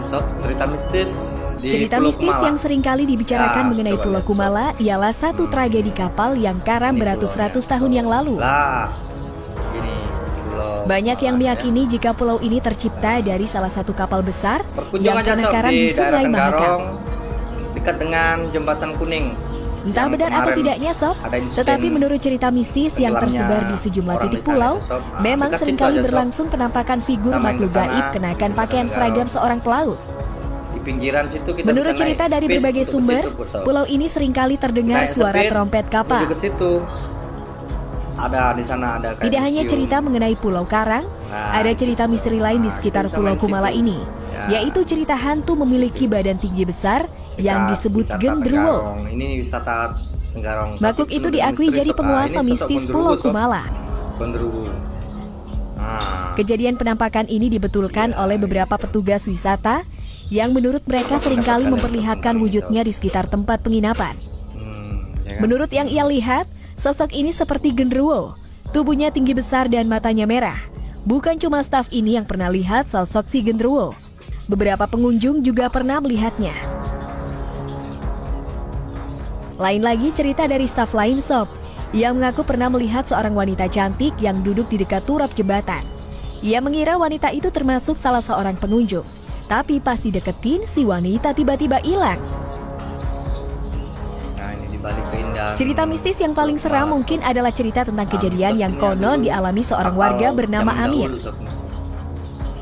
Sob, cerita mistis di Cerita Pulau mistis Kumala. yang seringkali dibicarakan Nah, mengenai coba Pulau lihat, Kumala ialah satu tragedi kapal yang karam Ini beratus-ratus pulaunya. tahun yang lalu. Lah, ini Pulau Banyak yang Kumala, meyakini jika pulau ini tercipta dari salah satu kapal besar Berkunjung yang aja pernah Sob karam di di daerah Sungai Tenggarong, Mahakam. dekat dengan Jembatan Kuning. Entah Yang benar atau kemarin tidaknya sob, ada insiden tetapi menurut cerita mistis yang tenggelamnya tersebar di sejumlah orang titik di sana pulau, itu, Sob. Nah, memang dekat situ seringkali aja, Sob. berlangsung penampakan figur Kita main makhluk ke sana, gaib kenakan di pakaian Tenggarong. seragam seorang pelaut. Di pinggiran situ kita Menurut bisa cerita naik dari speed berbagai untuk ke sumber, situ, Sob. pulau ini seringkali terdengar Naik suara speed, trompet kapal. menuju ke situ. Ada di sana ada kayak Tidak hanya museum. cerita mengenai Pulau Karang, Nah, ada cerita misteri lain di sekitar kita Pulau main Kumala situ. ini, Ya. yaitu cerita hantu memiliki badan tinggi besar yang Dekat disebut wisata genderuwo. Tenggarong. Ini wisata Tenggarong. Makhluk Tapi itu penuh diakui misteri, jadi Sob. penguasa Ini mistis Sob, Pulau Gondoruwo, Sob. Kumala. Gondoruwo. Nah, Kejadian penampakan ini dibetulkan oleh beberapa petugas wisata yang menurut mereka seringkali memperlihatkan wujudnya di sekitar tempat penginapan. ya kan? Menurut yang ia lihat, sosok ini seperti genderuwo. Tubuhnya tinggi besar dan matanya merah. Bukan cuma staf ini yang pernah lihat sosok si genderuwo. Beberapa pengunjung juga pernah melihatnya. Lain lagi cerita dari staf lain sob, yang mengaku pernah melihat seorang wanita cantik yang duduk di dekat turap jembatan. Ia mengira wanita itu termasuk salah seorang pengunjung. Tapi pas dideketin, si wanita tiba-tiba hilang. Nah, ini di balik keindahan. Cerita mistis yang paling seram mungkin adalah cerita tentang kejadian yang konon dialami seorang warga bernama Amir.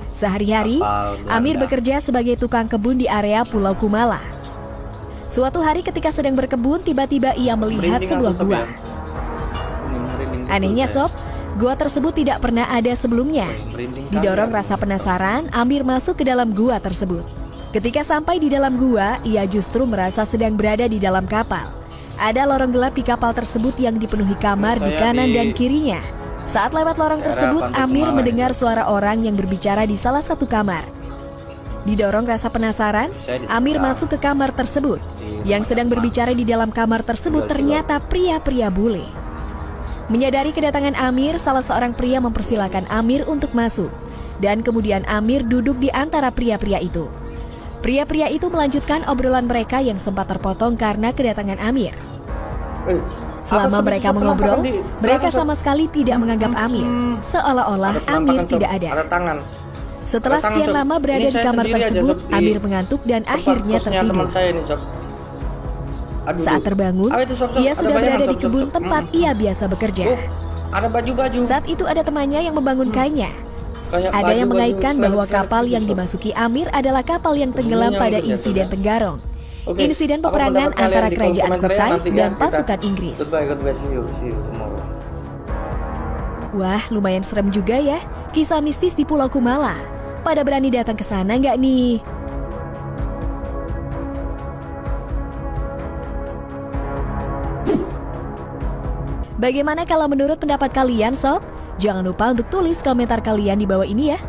Sehari-hari, Amir bekerja sebagai tukang kebun di area Pulau Kumala. Suatu hari ketika sedang berkebun, tiba-tiba ia melihat sebuah gua. Anehnya sob, gua tersebut tidak pernah ada sebelumnya. Didorong rasa penasaran, Amir masuk ke dalam gua tersebut. Ketika sampai di dalam gua, ia justru merasa sedang berada di dalam kapal. Ada lorong gelap di kapal tersebut yang dipenuhi kamar di kanan dan kirinya. Saat lewat lorong tersebut, Amir mendengar suara orang yang berbicara di salah satu kamar. Didorong rasa penasaran, Amir masuk ke kamar tersebut. Yang sedang berbicara di dalam kamar tersebut ternyata pria-pria bule. Menyadari kedatangan Amir, salah seorang pria mempersilahkan Amir untuk masuk. Dan kemudian Amir duduk di antara pria-pria itu. Pria-pria itu melanjutkan obrolan mereka yang sempat terpotong karena kedatangan Amir. Selama mereka mengobrol, mereka sama sekali tidak menganggap Amir, seolah-olah Amir tidak ada. Ada tangan. Setelah Ada tangan, sekian Sob. lama berada Ini di saya kamar sendiri aja, tersebut, Sob, di Amir mengantuk dan akhirnya Tempat kosnya teman tertidur. saya ini, Sob. Aduh, Saat terbangun, Apa itu, Sob, Sob? ia Ada sudah bayangan, berada di Sob, Sob, kebun Sob. tempat ia biasa bekerja. Oh, ada baju-baju. Saat itu ada temannya yang membangunkannya. Kayak Ada yang baju-baju mengaitkan bahwa selalu-selalu kapal gitu, yang Sob. dimasuki Amir adalah kapal yang tenggelam Sembunyinya pada gitu ya, insiden Sob, ya? Tenggarong. Oke, Insiden apa peperangan pendapat kalian antara di kolom kerajaan komentar ya, Kutai nanti ya, dan kita- pasukan Inggris. Goodbye, see you tomorrow. Wah, lumayan serem juga ya, kisah mistis di Pulau Kumala. Pada berani datang ke sana nggak nih? Bagaimana kalau menurut pendapat kalian, sob? Jangan lupa untuk tulis komentar kalian di bawah ini ya.